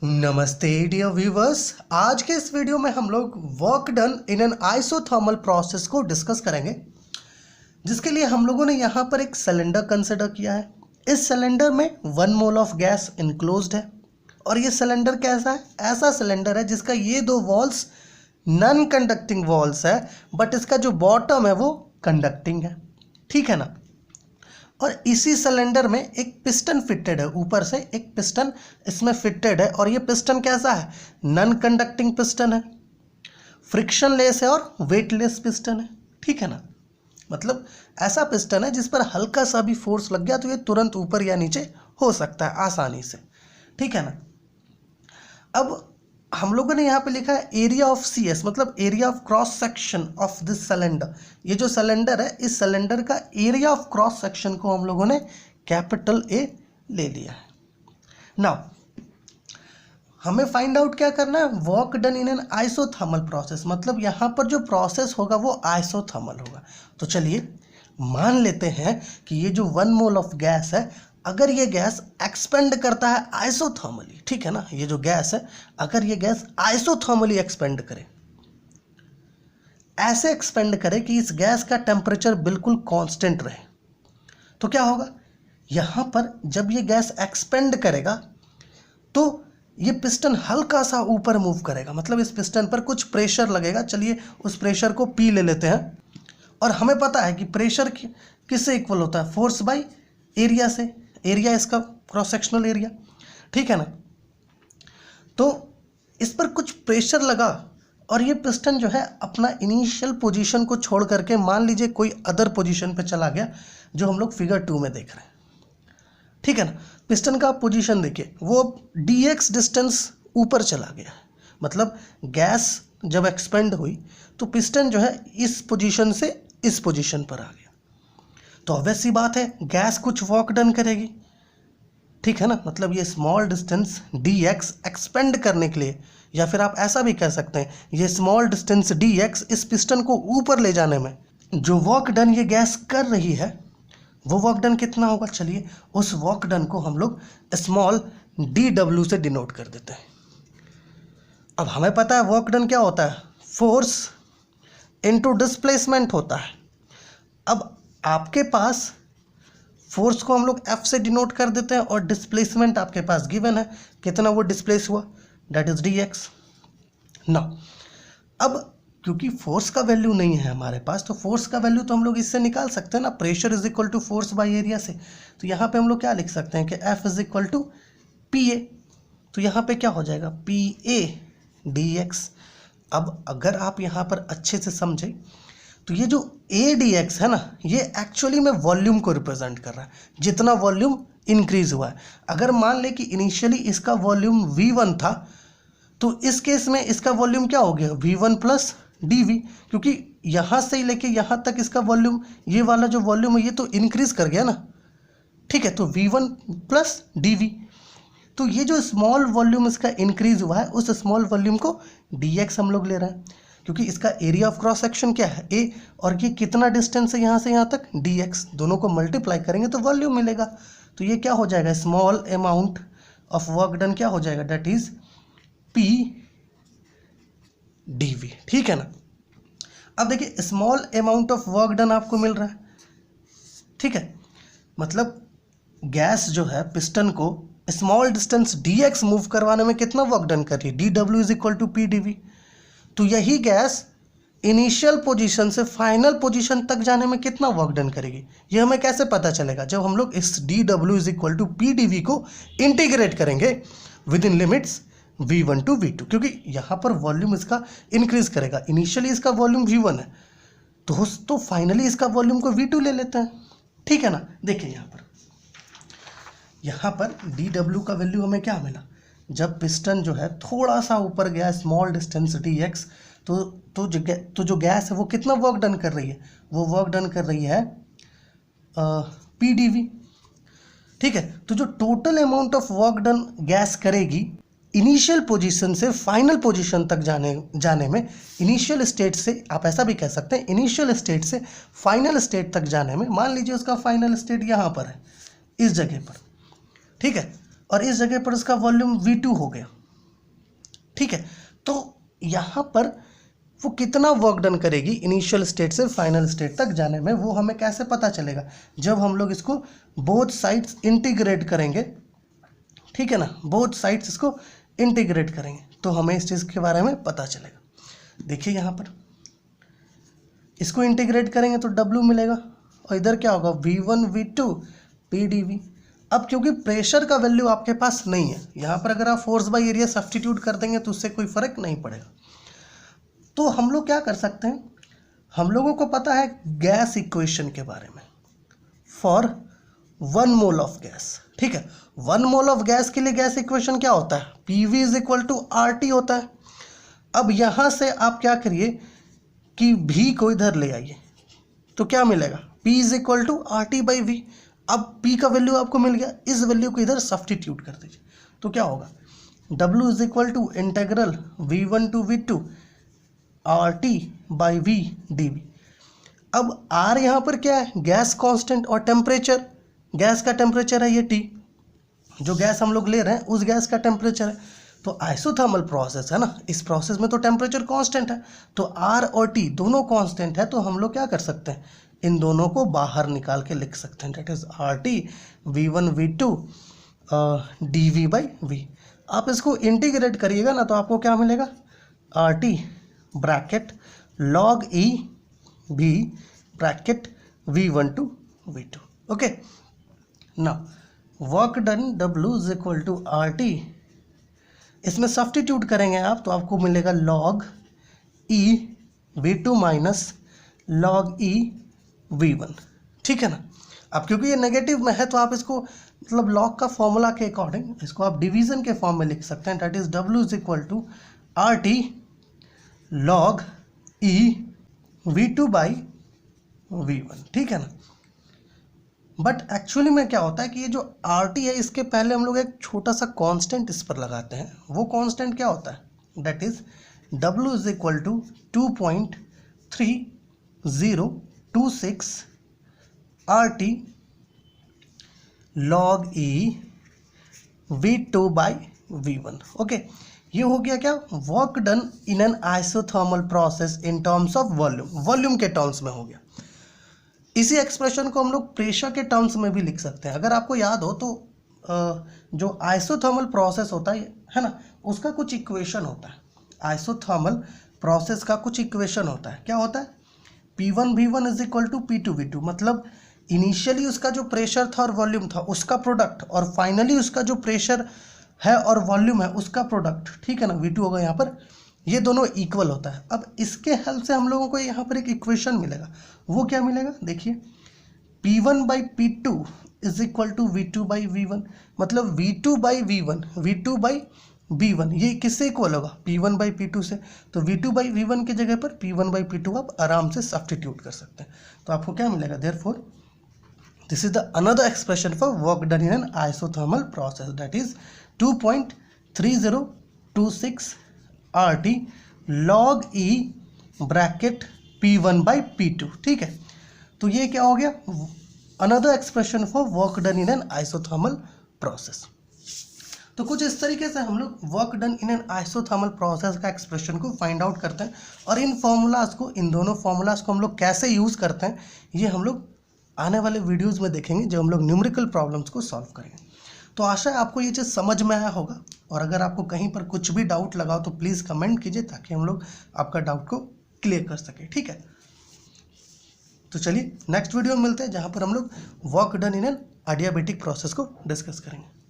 नमस्ते dear viewers. आज के इस वीडियो में हम लोग work done in an isothermal process को डिस्कस करेंगे, जिसके लिए हम लोगों ने यहाँ पर एक सिलेंडर कंसिडर किया है। इस सिलेंडर में 1 मोल ऑफ गैस इनक्लोज्ड है और ये सिलेंडर कैसा है? ऐसा सिलेंडर है जिसका ये दो वॉल्स नॉन कंडक्टिंग वॉल्स है, बट इसका जो बॉटम है वो कंडक्टिंग है, ठीक है ना। और इसी सिलेंडर में एक पिस्टन फिटेड है, ऊपर से एक पिस्टन इसमें फिटेड है और ये पिस्टन कैसा है? नॉन कंडक्टिंग पिस्टन है, फ्रिक्शन लेस है और वेटलेस पिस्टन है, ठीक है ना। मतलब ऐसा पिस्टन है जिस पर हल्का सा भी फोर्स लग गया तो ये तुरंत ऊपर या नीचे हो सकता है आसानी से, ठीक है ना। अब हम लोगों ने यहाँ पे लिखा है एरिया ऑफ CS, मतलब area of cross section of this cylinder. ये जो सिलेंडर है, इस सिलेंडर का एरिया ऑफ क्रॉस सेक्शन को हम लोगों ने कैपिटल A ले लिया है। नाउ हमें फाइंड आउट क्या करना है? Work done in an isothermal process, मतलब यहाँ पर जो प्रोसेस होगा वो आइसोथर्मल होगा। तो चलिए मान लेते हैं कि ये जो 1 मोल ऑफ गैस है, अगर ये गैस एक्सपेंड करता है आइसोथर्मली, ठीक है ना। ये जो गैस है, अगर ये गैस आइसोथर्मली एक्सपेंड करे, ऐसे एक्सपेंड करे कि इस गैस का टेम्परेचर बिल्कुल कांस्टेंट रहे, तो क्या होगा? यहाँ पर जब ये गैस एक्सपेंड करेगा तो ये पिस्टन हल्का सा ऊपर मूव करेगा, मतलब इस पिस्टन पर कुछ प्रेशर लगेगा। चलिए उस प्रेशर को P ले लेते हैं। और हमें पता है कि प्रेशर किससे इक्वल होता है? फोर्स बाई एरिया से। एरिया इसका क्रॉस सेक्शनल एरिया, ठीक है ना। तो इस पर कुछ प्रेशर लगा और ये पिस्टन जो है अपना इनिशियल पोजीशन को छोड़ करके मान लीजिए कोई अदर पोजीशन पे चला गया, जो हम लोग फिगर 2 में देख रहे हैं, ठीक है ना। पिस्टन का पोजीशन देखिए, वो dx डिस्टेंस ऊपर चला गया है, मतलब गैस जब एक्सपेंड हुई तो पिस्टन जो है इस पोजीशन से इस पोजीशन पर आ गया। तो ऑब्वियस सी बात है गैस कुछ वर्क डन करेगी, ठीक है ना। मतलब ये स्मॉल डिस्टेंस dx एक्सपेंड करने के लिए, या फिर आप ऐसा भी कह सकते हैं ये स्मॉल डिस्टेंस dx इस पिस्टन को ऊपर ले जाने में जो वर्क डन ये गैस कर रही है, वो वर्क डन कितना होगा? चलिए उस वर्क डन को हम लोग स्मॉल dw से डिनोट कर देते हैं। अब हमें पता है वर्क डन क्या होता है? फोर्स इनटू डिस्प्लेसमेंट होता है। अब आपके पास फोर्स को हम लोग F से डिनोट कर देते हैं और डिस्प्लेसमेंट आपके पास गिवन है, कितना वो डिस्प्लेस हुआ, दैट इज dx ना। अब क्योंकि फोर्स का वैल्यू नहीं है हमारे पास, तो फोर्स का वैल्यू तो हम लोग इससे निकाल सकते हैं ना, pressure is equal to force by area से। तो यहाँ पे हम लोग क्या लिख सकते हैं कि F is equal to PA। तो यहाँ पे क्या हो जाएगा? PA dx। अब अगर आप यहाँ पर अच्छे से समझें तो ये जो ADX है ना, ये एक्चुअली में वॉल्यूम को रिप्रेजेंट कर रहा है, जितना वॉल्यूम इंक्रीज हुआ है। अगर मान ले कि इनिशियली इसका वॉल्यूम V1 था, तो इस केस में इसका वॉल्यूम क्या हो गया? V1 प्लस dV, क्योंकि यहाँ से लेके यहाँ तक इसका वॉल्यूम, ये वाला जो वॉल्यूम है ये तो इंक्रीज कर गया ना, ठीक है। तो V1 प्लस dV, तो ये जो स्मॉल वॉल्यूम इसका इंक्रीज हुआ है, उस स्मॉल वॉल्यूम को dx हम लोग ले रहे हैं, क्योंकि इसका एरिया ऑफ क्रॉस सेक्शन क्या है? A, और ये कितना डिस्टेंस है यहाँ से यहाँ तक? dx। दोनों को मल्टीप्लाई करेंगे तो वॉल्यूम मिलेगा। तो ये क्या हो जाएगा? Small amount of work done क्या हो जाएगा? दैट इज P dV, ठीक है ना। अब देखिए small amount of work done आपको मिल रहा है, ठीक है। मतलब गैस जो है पिस्टन को स्मॉल डिस्टेंस dx मूव करवाने में कितना वर्क डन कर रही है? dw is equal to P dV। तो यही गैस इनिशियल पोजीशन से फाइनल पोजीशन तक जाने में कितना वर्क डन करेगी? ये हमें कैसे पता चलेगा? जब हम लोग इस dw is equal to P dV को इंटीग्रेट करेंगे within limits V1 to V2, क्योंकि यहाँ पर वॉल्यूम इसका इंक्रीज करेगा। इनिशियली इसका वॉल्यूम V1 है, तो फाइनली इसका वॉल्यूम को V2 ले लेते हैं, ठीक है ना। देखिए यहाँ पर dw का वैल्यू हमें क्या मिला? जब पिस्टन जो है थोड़ा सा ऊपर गया स्मॉल डिस्टेंस dx, तो जो गैस है वो कितना वर्क डन कर रही है? वो वर्क डन कर रही है P dV, ठीक है। तो जो total amount of work done gas करेगी इनिशियल पोजीशन से फाइनल पोजीशन तक जाने में, इनिशियल स्टेट से, आप ऐसा भी कह सकते हैं इनिशियल स्टेट से फाइनल स्टेट तक जाने में, मान लीजिए उसका फाइनल स्टेट यहाँ पर है, इस जगह पर, ठीक है। और इस जगह पर इसका वॉल्यूम V2 हो गया, ठीक है। तो यहाँ पर वो कितना वर्क डन करेगी इनिशियल स्टेट से फाइनल स्टेट तक जाने में, वो हमें कैसे पता चलेगा? जब हम लोग इसको बोथ साइड्स इंटीग्रेट करेंगे, ठीक है ना, बोथ साइड्स इसको इंटीग्रेट करेंगे तो हमें इस चीज़ के बारे में पता चलेगा। देखिए यहाँ पर इसको इंटीग्रेट करेंगे तो W मिलेगा और इधर क्या होगा V1 V2 PdV। अब क्योंकि प्रेशर का वैल्यू आपके पास नहीं है, यहाँ पर अगर आप फोर्स बाय एरिया सब्स्टिट्यूट कर देंगे तो उससे कोई फर्क नहीं पड़ेगा। तो हम लोग क्या कर सकते हैं, हम लोगों को पता है गैस इक्वेशन के बारे में फॉर 1 मोल ऑफ गैस, ठीक है। 1 मोल ऑफ गैस के लिए गैस इक्वेशन क्या होता है, PV = RT होता है। अब यहाँ से आप क्या करिए कि V को इधर ले आइए तो क्या मिलेगा, P = RT/V। अब P का वैल्यू आपको मिल गया, इस वैल्यू को इधर सब्स्टिट्यूट कर दीजिए तो क्या होगा, W = integral V1 to V2 RT/V dV। अब R यहाँ पर क्या है, गैस कांस्टेंट, और टेम्परेचर, गैस का टेम्परेचर है ये T, जो गैस हम लोग ले रहे हैं उस गैस का टेम्परेचर है। तो आइसोथर्मल प्रोसेस है ना, इस प्रोसेस में तो टेम्परेचर कांस्टेंट है, तो R और T दोनों कांस्टेंट है, तो हम लोग क्या कर सकते हैं, इन दोनों को बाहर निकाल के लिख सकते हैं, that is RT V1 V2 dV/V। आप इसको इंटीग्रेट करिएगा ना तो आपको क्या मिलेगा, RT bracket log E V bracket V1 to V2। Okay, now work done W = RT, इसमें सब्स्टिट्यूट करेंगे आप तो आपको मिलेगा log E V2 minus log E V1, ठीक है ना। अब क्योंकि ये नेगेटिव में है तो आप इसको मतलब लॉग का फॉर्मूला के अकॉर्डिंग इसको आप डिवीजन के फॉर्म में लिख सकते हैं, that is W = RT log E V2/V1, ठीक है ना। बट एक्चुअली में क्या होता है कि ये जो RT है इसके पहले हम लोग एक छोटा सा कांस्टेंट इस पर लगाते हैं, वो कांस्टेंट क्या होता है, that is W = 2.3026 RT log E V2/V1। Okay, ये हो गया क्या, work done in an isothermal process in terms of volume, volume के टर्म्स में हो गया। इसी एक्सप्रेशन को हम लोग प्रेशर के टर्म्स में भी लिख सकते हैं। अगर आपको याद हो तो जो आइसोथर्मल प्रोसेस होता है ना, उसका कुछ इक्वेशन होता है, आइसोथर्मल प्रोसेस का कुछ इक्वेशन होता है। क्या होता है, P1 V1 = P2 V2, मतलब इनिशियली उसका जो प्रेशर था और वॉल्यूम था उसका प्रोडक्ट, और फाइनली उसका जो प्रेशर है और वॉल्यूम है उसका प्रोडक्ट, ठीक है ना, V2 होगा यहाँ पर, ये दोनों इक्वल होता है। अब इसके हेल्प से हम लोगों को यहाँ पर एक इक्वेशन मिलेगा, वो क्या मिलेगा, देखिए P1/P2 = V2/V1, मतलब V2/V1 ये किससे इक्वल होगा, P1/P2 से, तो V2/V1 की जगह पर P1/P2 आप आराम से सब्स्टिट्यूट कर सकते हैं। तो आपको क्या मिलेगा, therefore this is the another expression for work done in an isothermal process, that is 2.3026 RT log E bracket P1/P2, ठीक है। तो ये क्या हो गया, another expression for work done in an isothermal process. तो कुछ इस तरीके से हम लोग work done in an isothermal process का एक्सप्रेशन को फाइंड आउट करते हैं, और इन फॉर्मूलाज को, इन दोनों फॉर्मूलाज को हम लोग कैसे यूज़ करते हैं ये हम लोग आने वाले वीडियोस में देखेंगे, जब हम लोग न्यूमेरिकल प्रॉब्लम्स को सॉल्व करेंगे। तो आशा है आपको ये चीज़ समझ में आया होगा, और अगर आपको कहीं पर कुछ भी डाउट लगा हो तो प्लीज़ कमेंट कीजिए ताकि हम लोग आपका डाउट को क्लियर कर सकें, ठीक है। तो चलिए नेक्स्ट वीडियो में मिलते हैं जहाँ पर हम लोग work done in an adiabatic process को डिस्कस करेंगे।